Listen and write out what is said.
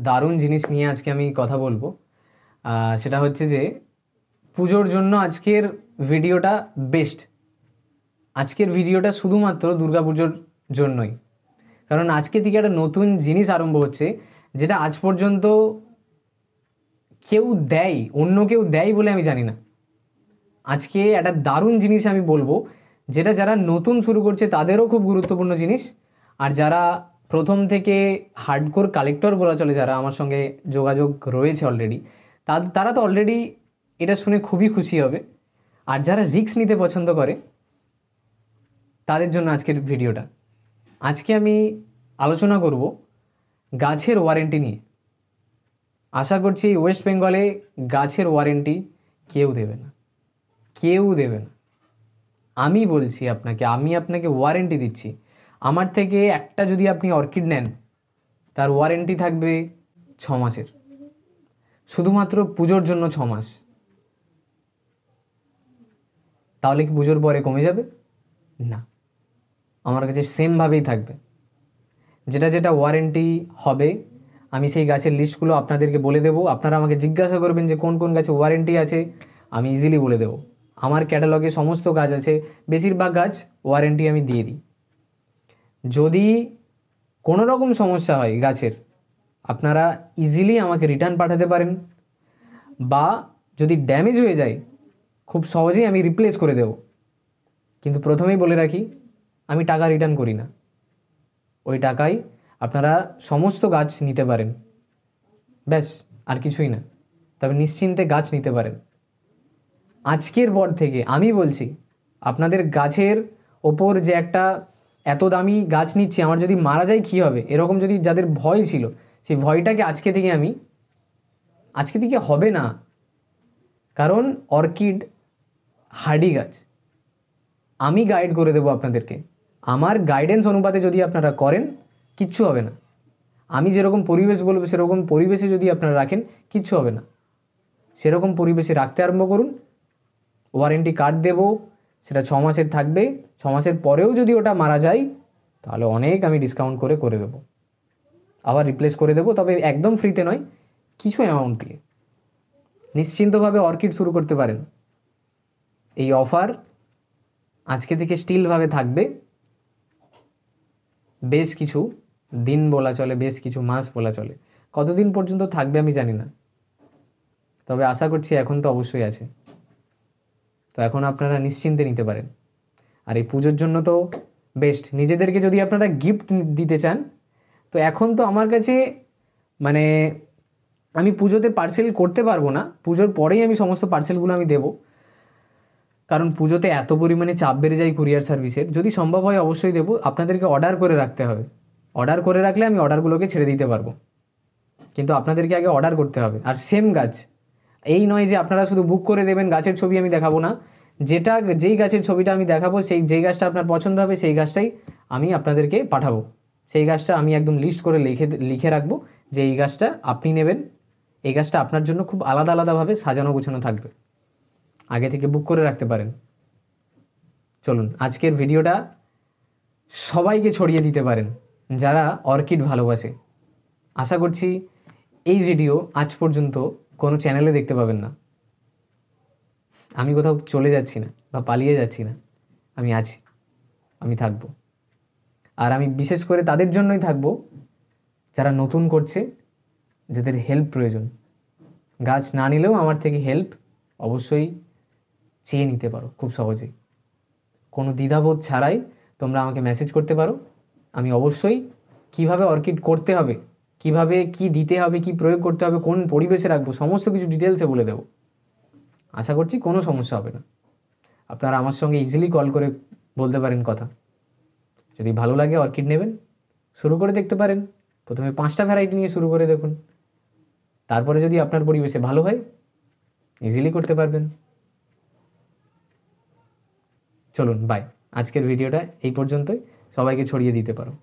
দারুণ জিনিস নিয়ে আজকে আমি কথা বলবো। সেটা হচ্ছে যে পুজোর জন্য আজকের ভিডিওটা বেস্ট। আজকের ভিডিওটা শুধুমাত্র দুর্গাপুজোর জন্যই, কারণ আজকে থেকে একটা নতুন জিনিস আরম্ভ হচ্ছে, যেটা আজ পর্যন্ত কেউ দেয়, অন্য কেউ দেয় বলে আমি জানি না। আজকে একটা দারুণ জিনিস আমি বলবো, যেটা যারা নতুন শুরু করছে তাদেরও খুব গুরুত্বপূর্ণ জিনিস। আর যারা প্রথম থেকে হার্ডকোর কালেক্টর বলা চলে, যারা আমার সঙ্গে যোগাযোগ রয়েছে অলরেডি, তারা তো অলরেডি এটা শুনে খুবই খুশি হবে। আর যারা রিস্ক নিতে পছন্দ করে তাদের জন্য আজকের ভিডিওটা। আজকে আমি আলোচনা করব গাছের ওয়ারেন্টি নিয়ে। আশা করছি ওয়েস্ট বেঙ্গলে গাছের ওয়ারেন্টি কেউ দেবে না, কেউ দেবে না। আমি বলছি আপনাকে, আমি আপনাকে ওয়ারেন্টি দিচ্ছি। আমার থেকে একটা যদি আপনি অর্কিড নেন, তার ওয়ারেন্টি থাকবে 6 মাসের, শুধুমাত্র পুজোর জন্য 6 মাস। তাহলে কি পুজোর পরে কমে যাবে? না, আমার কাছে সেমভাবেই থাকবে। যেটা যেটা ওয়ারেন্টি হবে আমি সেই গাছের লিস্টগুলো আপনাদেরকে বলে দেবো। আপনারা আমাকে জিজ্ঞাসা করবেন যে কোন কোন গাছে ওয়ারেন্টি আছে, আমি ইজিলি বলে দেবো। আমার ক্যাটালগে সমস্ত গাছ আছে, বেশিরভাগ গাছ ওয়ারেন্টি আমি দিয়ে দিই। যদি কোনো রকম সমস্যা হয় গাছের, আপনারা ইজিলি আমাকে রিটার্ন পাঠাতে পারেন, বা যদি ড্যামেজ হয়ে যায় খুব সহজেই আমি রিপ্লেস করে দেব। কিন্তু প্রথমেই বলে রাখি, আমি টাকা রিটার্ন করি না। ওই টাকায় আপনারা সমস্ত গাছ নিতে পারেন, ব্যাস, আর কিছুই না। তবে নিশ্চিন্তে গাছ নিতে পারেন। আজকের পর থেকে আমি বলছি, আপনাদের গাছের ওপর যে একটা এত দামি গাছ নিচ্ছি, আমার যদি মারা যায় কী হবে, এরকম যদি যাদের ভয় ছিল, সেই ভয়টাকে আজকে থেকে হবে না। কারণ অর্কিড হার্ডি গাছ, আমি গাইড করে দেবো আপনাদেরকে। আমার গাইডেন্স অনুপাতে যদি আপনারা করেন, কিচ্ছু হবে না। আমি যেরকম পরিবেশ বলবো সেরকম পরিবেশে যদি আপনারা রাখেন, কিচ্ছু হবে না। সেরকম পরিবেশে রাখতে আরম্ভ করুন। ওয়ারেন্টি কার্ড দেবো, সেটা 6 মাসের থাকবে। 6 মাসের পরেও যদি ওটা মারা যায়, তাহলে অনেক আমি ডিসকাউন্ট করে দেবো, আবার রিপ্লেস করে দেবো। তবে একদম ফ্রিতে নয়, কিছু অ্যামাউন্ট দিয়ে নিশ্চিন্তভাবে অর্কিড শুরু করতে পারেন। এই অফার আজকে থেকে স্টিলভাবে থাকবে, বেশ কিছু দিন বলা চলে, বেশ কিছু মাস বলা চলে। কতদিন পর্যন্ত থাকবে আমি জানি না, তবে আশা করছি এখন তো অবশ্যই আছে। তো এখন আপনারা নিশ্চিন্তে নিতে পারেন। আর এই পুজোর জন্য তো বেস্ট। নিজেদেরকে যদি আপনারা গিফট দিতে চান, তো এখন তো আমার কাছে মানে আমি পুজোতে পার্সেল করতে পারবো না, পুজোর পরেই আমি সমস্ত পার্সেলগুলো আমি দেবো। কারণ পুজোতে এত পরিমাণে চাপ বেড়ে যায় কুরিয়ার সার্ভিসের। যদি সম্ভব হয় অবশ্যই দেবো, আপনাদেরকে অর্ডার করে রাখতে হবে। অর্ডার করে রাখলে আমি অর্ডারগুলোকে ছেড়ে দিতে পারবো, কিন্তু আপনাদেরকে আগে অর্ডার করতে হবে। আর সেম গাছ, এই নয় যে আপনারা শুধু বুক করে দেবেন, গাছের ছবি আমি দেখাবো না। যেই গাছের ছবিটা আমি দেখাবো, যেই গাছটা আপনার পছন্দ হবে, সেই গাছটাই আমি আপনাদেরকে পাঠাবো। সেই গাছটা আমি একদম লিস্ট করে লিখে রাখবো যে এই গাছটা আপনি নেবেন, এই গাছটা আপনার জন্য খুব আলাদা আলাদাভাবে সাজানো গুছানো থাকবে। আগে থেকে বুক করে রাখতে পারেন। চলুন, আজকের ভিডিওটা সবাইকে ছড়িয়ে দিতে পারেন যারা অর্কিড ভালোবাসে। আশা করছি এই ভিডিও আজ পর্যন্ত কোনো চ্যানেলে দেখতে পাবেন না। আমি কোথাও চলে যাচ্ছি না বা পালিয়ে যাচ্ছি না, আমি আছি, আমি থাকবো। আর আমি বিশেষ করে তাদের জন্যই থাকবো যারা নতুন করছে, যাদের হেল্প প্রয়োজন। গাছ না নিলেও আমার থেকে হেল্প অবশ্যই চেয়ে নিতে পারো খুব সহজেই, কোনো দ্বিধাবোধ ছাড়াই তোমরা আমাকে মেসেজ করতে পারো। আমি অবশ্যই কিভাবে অর্কিড করতে হবে, কিভাবে কি দিতে হবে, কি প্রয়োগ করতে হবে, কোন পরিবেশে রাখবো, সমস্ত কিছু ডিটেলসে বলে দেবো। আশা করছি কোনো সমস্যা হবে না। আপনারা আমার সঙ্গে ইজিলি কল করে বলতে পারেন কথা। যদি ভালো লাগে অর্কিড নেবেন, শুরু করে দেখতে পারেন। প্রথমে 5টা ভ্যারাইটি নিয়ে শুরু করে দেখুন, তারপরে যদি আপনার পরিবেশে ভালো হয় ইজিলি করতে পারবেন। চলুন বাই, আজকের ভিডিওটা এই পর্যন্তই। সবাইকে ছড়িয়ে দিতে পারো।